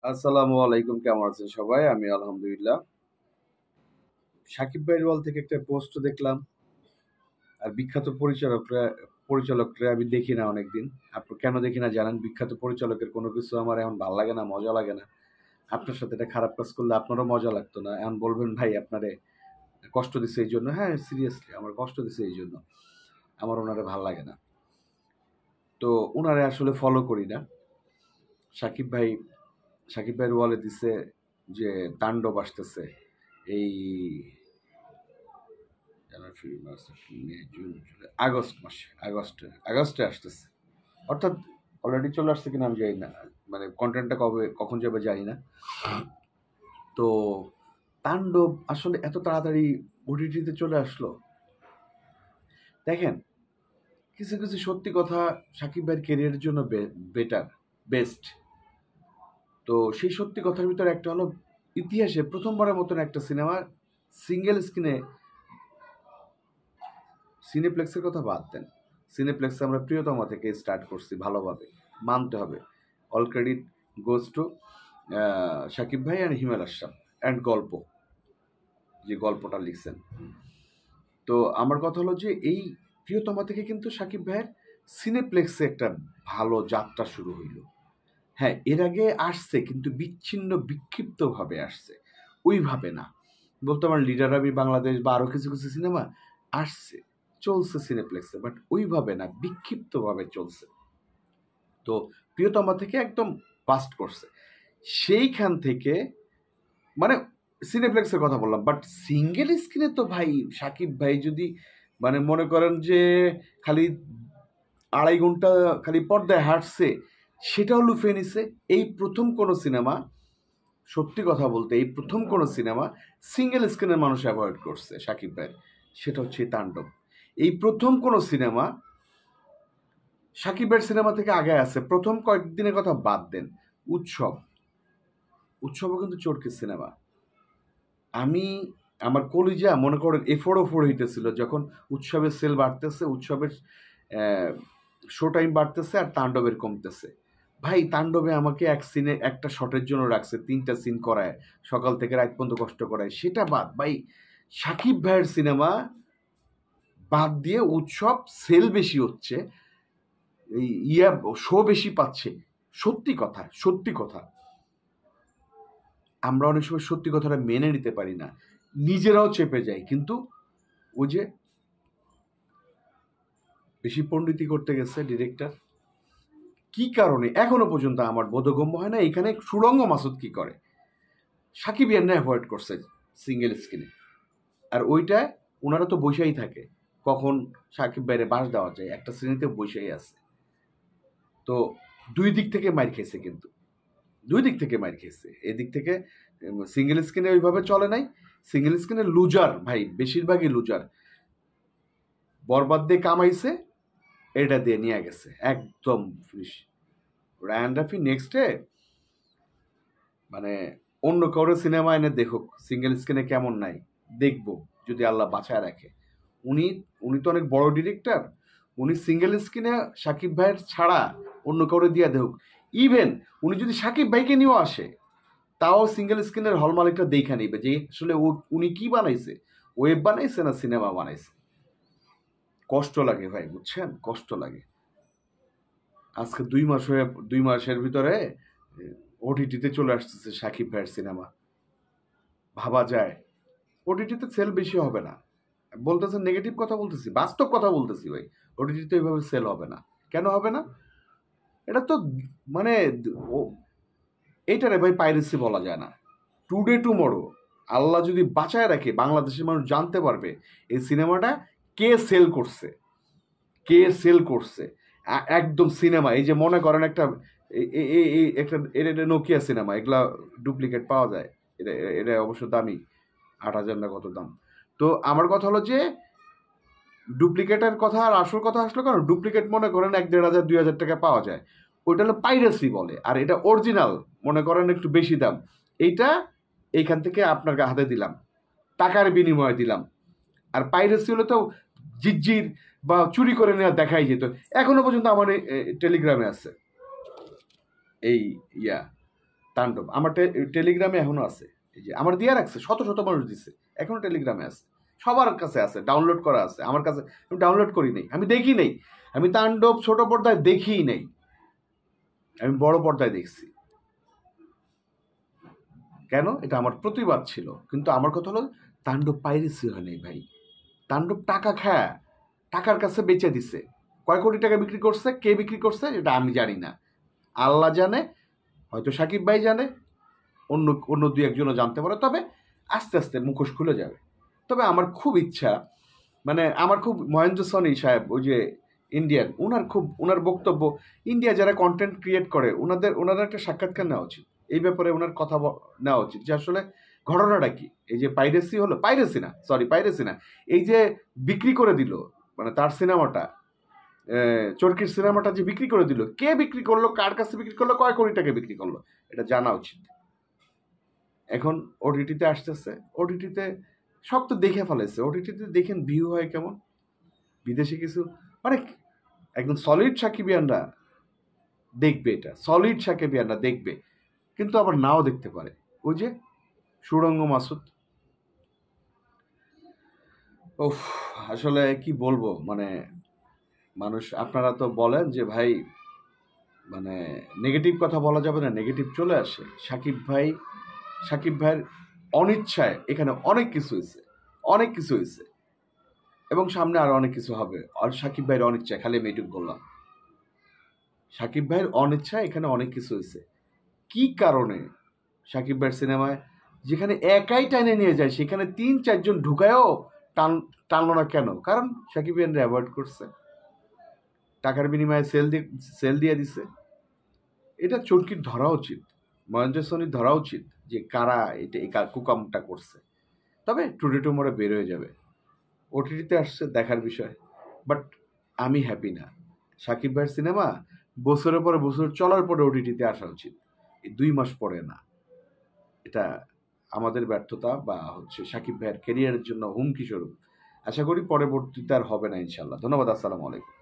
আসসালামু আলাইকুম, কেমন আছেন সবাই? আমি আলহামদুলিল্লাহ। সাকিব ভাইয়ের ওয়াল থেকে একটা পোস্ট দেখলাম। আর বিখ্যাত পরিচালকরা আমি দেখি না অনেকদিন। আপনি কেন দেখি না জানেন? বিখ্যাত পরিচালকের কোনো কিছু আমার এখন ভাল লাগে না, মজা লাগে না। আপনার সাথে একটা খারাপ কাজ করলে আপনারও মজা লাগতো না। এখন বলবেন ভাই আপনারে কষ্ট দিছে এই জন্য। হ্যাঁ, সিরিয়াসলি আমার কষ্ট দিছে এই জন্য। আমার ওনারে ভাল লাগে না। তো উনারে আসলে ফলো করি না। সাকিব ভাই সাকিব ভাইয়ের ওয়ালে দিছে যে তাণ্ডব আসতেছে। এই জানুয়ারি, ফেব্রুয়ারি, মার্চ, এপ্রিল, মে, জুন, জুলাই, আগস্টে আসতেছে। অর্থাৎ অলরেডি চলে আসছে কিনা আমি জানি না, মানে কন্টেন্টটা কখন যাবে জানি না। তো তাণ্ডব আসলে এত তাড়াতাড়ি ওটিটিতে চলে আসলো। দেখেন, কিছু কিছু সত্যি কথা সাকিব ভাইয়ের কেরিয়ারের জন্য বেস্ট। তো সেই সত্যি কথার ভিতরে একটা হলো, ইতিহাসে প্রথমবারের মতন একটা সিনেমা সিঙ্গেল স্ক্রিনে, সিনেপ্লেক্সের কথা বাদ দেন, সিনেপ্লেক্সে আমরা প্রিয়তমা থেকে স্টার্ট করছি ভালোভাবে, মানতে হবে। All credit goes to Shakib ভাই অ্যান্ড হিমেল আশরাফ অ্যান্ড গল্প, যে গল্পটা লিখছেন। তো আমার কথা হলো যে এই প্রিয়তমা থেকে কিন্তু সাকিব ভাইয়ের সিনেপ্লেক্সে একটা ভালো যাত্রা শুরু হইল। হ্যাঁ, এর আগে আসছে কিন্তু বিচ্ছিন্ন বিক্ষিপ্তভাবে আসছে, ওইভাবে না। বলতে আমার লিডার আমি বাংলাদেশ বা আরও কিছু কিছু সিনেমা আসছে, চলছে সিনেপ্লেক্সে, বাট ওইভাবে না, বিক্ষিপ্তভাবে চলছে। তো প্রিয়তমা থেকে একদম বাস্ট করছে। সেইখান থেকে মানে সিনেপ্লেক্সের কথা বললাম, বাট সিঙ্গেল স্ক্রিনে তো ভাই সাকিব ভাই যদি মানে মনে করেন যে খালি 2.5 ঘন্টা খালি পর্দায় হাঁটছে, সেটাও লুফে নিছে। এই প্রথম কোনো সিনেমা, সত্যি কথা বলতে এই প্রথম কোনো সিনেমা সিঙ্গেল স্ক্রিনের মানুষ অ্যাভয়েড করছে সাকিব ভাইয়ের, সেটা হচ্ছে তাণ্ডব। এই প্রথম কোনো সিনেমা সাকিবের সিনেমা থেকে আগে আছে। প্রথম কয়েকদিনের কথা বাদ দেন, উৎসবও কিন্তু চরকির সিনেমা। আমি আমার কলিজা মনে করেন এফোর হইতেছিল যখন উৎসবের সেল বাড়তেছে, উৎসবের শো টাইম বাড়তেছে আর তাণ্ডবের কমতেছে। ভাই তাণ্ডবে আমাকে এক সিনে একটা শটের জন্য রাখছে, 3টা সিন করায়, সকাল থেকে রাত পর্যন্ত কষ্ট করায়। সেটা বাদ ভাই, সাকিব ভাইয়ের সিনেমা বাদ দিয়ে উৎসব সেল বেশি হচ্ছে, এই শো বেশি পাচ্ছে। সত্যি কথা আমরা অনেক সময় সত্যি কথাটা মেনে নিতে পারি না, নিজেরাও চেপে যাই। কিন্তু ওই যে বেশি পণ্ডিতি করতে গেছে ডিরেক্টর, কি কারণে এখনো পর্যন্ত আমার বোধগম্য হয় না এখানে সুরঙ্গ মাসুদ কি করে। সাকিব ইয়ান্না অ্যাভয়েড করছে সিঙ্গেল স্ক্রিনে, আর ওইটা ওনারা তো বৈশাই থাকে, কখন সাকিব বাইরে বাস দেওয়া যায়, একটা শ্রেণীতে বৈশাই আছে। তো দুই দিক থেকে মার খেয়েছে, কিন্তু দুই দিক থেকে মার খেয়েছে। এদিক থেকে সিঙ্গেল স্ক্রিনে ওইভাবে চলে নাই, সিঙ্গেল স্ক্রিনে লুজার ভাই, বেশিরভাগই লুজার। বরবাদ দিয়ে কামাইছে, এটা দিয়ে নিয়ে গেছে একদম ফিনিশ। রায়ান রাফি নেক্সটে মানে অন্য কারো সিনেমা এনে দেখুক সিঙ্গেল স্ক্রিনে কেমন নাই, দেখবো যদি আল্লাহ বাঁচায় রাখে। উনি উনি তো অনেক বড় ডিরেক্টর, উনি সিঙ্গেল স্ক্রিনে সাকিব ভাইয়ের ছাড়া অন্য কাউরে দিয়া দেখুক। ইভেন উনি যদি সাকিব ভাইকে নিয়েও আসে, তাও সিঙ্গেল স্ক্রিনের হল মালিকটা দেখা নিবে যে আসলে উনি কি বানাইছে, ওয়েব বানাইছে না সিনেমা বানাইছে। কষ্ট লাগে ভাই, বুঝছেন, কষ্ট লাগে। আজকে 2 মাসের ভিতরে ওটিটিতে চলে আসতেছে সাকিব ভাইয়ের সিনেমা। ভাবা যায় ওটিটিতে সেল বেশি হবে না। বলতেছেন নেগেটিভ কথা বলতেছি, বাস্তব কথা বলতেছি ভাই। ওটিটিতে এইভাবে সেল হবে না। কেন হবে না? এটা তো মানে এইটারে ভাই পাইরেসি বলা যায় না। টুডে টুমরো আল্লাহ যদি বাঁচায় রাখে, বাংলাদেশের মানুষ জানতে পারবে এই সিনেমাটা কে সেল করছে, কে সেল করছে। একদম সিনেমা, এই যে মনে করেন একটা একটা এটা নোকিয়া সিনেমা, এগুলা ডুপ্লিকেট পাওয়া যায়। এটা এটা অবশ্য দামি, 8,000 না কত দাম। তো আমার কথা হলো যে ডুপ্লিকেটের কথা আর আসল কথা আসলো, কারণ ডুপ্লিকেট মনে করেন 1,500 2,000 টাকা পাওয়া যায়, ওইটা হলো পাইরেসি বলে। আর এটা অরিজিনাল মনে করেন একটু বেশি দাম, এইটা এইখান থেকে আপনার হাতে দিলাম, টাকার বিনিময়ে দিলাম। আর পাইরেসি হলে তো জিজ্জির বা চুরি করে নেওয়া দেখাই যেত। এখনো পর্যন্ত আমার টেলিগ্রামে আছে এই ইয়া তাণ্ডব আমার টেলিগ্রামে এখনো আছে, এই যে আমার দিয়ে রাখছে, শত শত মানুষ দিচ্ছে, এখনো টেলিগ্রামে আছে, সবার কাছে আছে, ডাউনলোড করা আছে। আমার কাছে আমি ডাউনলোড করি নাই, আমি দেখি নাই, আমি তাণ্ডব ছোট পর্দায় দেখিই নাই, আমি বড় পর্দায় দেখছি। কেন? এটা আমার প্রতিবাদ ছিল। কিন্তু আমার কথা হলো তাণ্ডব পাইরেসি হয় নাই ভাই, তাণ্ডব টাকা খায়, টাকার কাছে বেচে দিছে। কয় কোটি টাকা বিক্রি করছে, কে বিক্রি করছে এটা আমি জানি না, আল্লাহ জানে, হয়তো সাকিব ভাই জানে, অন্য অন্য দুই একজনও জানতে পারে। তবে আস্তে আস্তে মুখোশ খুলে যাবে। তবে আমার খুব ইচ্ছা, মানে আমার খুব মহেন্দ্র সনি সাহেব, ওই যে ইন্ডিয়ান, ওনার বক্তব্য, ইন্ডিয়া যারা কন্টেন্ট ক্রিয়েট করে ওনাদের একটা সাক্ষাৎকার নেওয়া উচিত, এই ব্যাপারে ওনার কথা নেওয়া উচিত যে আসলে ঘটনাটা কি। এই যে পাইরেসি হলো, পাইরেসি না, এই যে বিক্রি করে দিল, মানে তার সিনেমাটা, চরকির সিনেমাটা যে বিক্রি করে দিল, কে বিক্রি করলো, কার কাছে বিক্রি করলো, কয় কোটি টাকা বিক্রি করলো, এটা জানা উচিত। এখন ওটিটিতে আসতেছে, ওটিটিতে সব তো দেখে ফেলেছে, ওটিটিতে দেখেন ভিউ হয় কেমন, বিদেশে কিছু মানে একদম সলিড সাকিবিয়ানরা দেখবে, এটা সলিড সাকিবিয়ানরা দেখবে, কিন্তু আবার নাও দেখতে পারে। ওই যে সুড়ঙ্গ মাসুদ, ওফ, আসলে কি বলবো, মানে মানুষ, আপনারা তো বলেন যে ভাই মানে নেগেটিভ কথা বলা যাবে না, নেগেটিভ চলে আসে। সাকিব ভাইয়ের অনিচ্ছায় এখানে অনেক কিছু হয়েছে এবং সামনে আরো অনেক কিছু হবে। আর সাকিব ভাইয়ের অনিচ্ছায়, খালি আমি এটুকু বললাম, সাকিব ভাইয়ের অনিচ্ছায় এখানে অনেক কিছু হয়েছে। কি কারণে সাকিব ভাইয়ের সিনেমায় যেখানে একাই টাইনে নিয়ে যায়, সেখানে 3-4 জন ঢুকায়ও টানলো না কেন? কারণ সাকিব ভাইয়ের অ্যাভয়েড করছে, টাকার বিনিময়ে সেল দিয়ে দিছে। এটা চরকির ধরা উচিত, মহেন্দ্র সোনির ধরা উচিত যে কারা এটা এই কুকামটা করছে। তবে টুডে টুমোরে বের হয়ে যাবে, ওটিটিতে আসছে, দেখার বিষয়। বাট আমি হ্যাপি না। সাকিব ভাইয়ের সিনেমা বছরের পরে বছর চলার পরে ওটিটিতে আসা উচিত, এই 2 মাস পরে না। এটা আমাদের ব্যর্থতা, বা সাকিব ভাইয়ের ক্যারিয়ারের জন্য হুমকি স্বরূপ। আশা করি পরবর্তীতে আর হবে না ইনশাল্লাহ। ধন্যবাদ, আসসালামু আলাইকুম।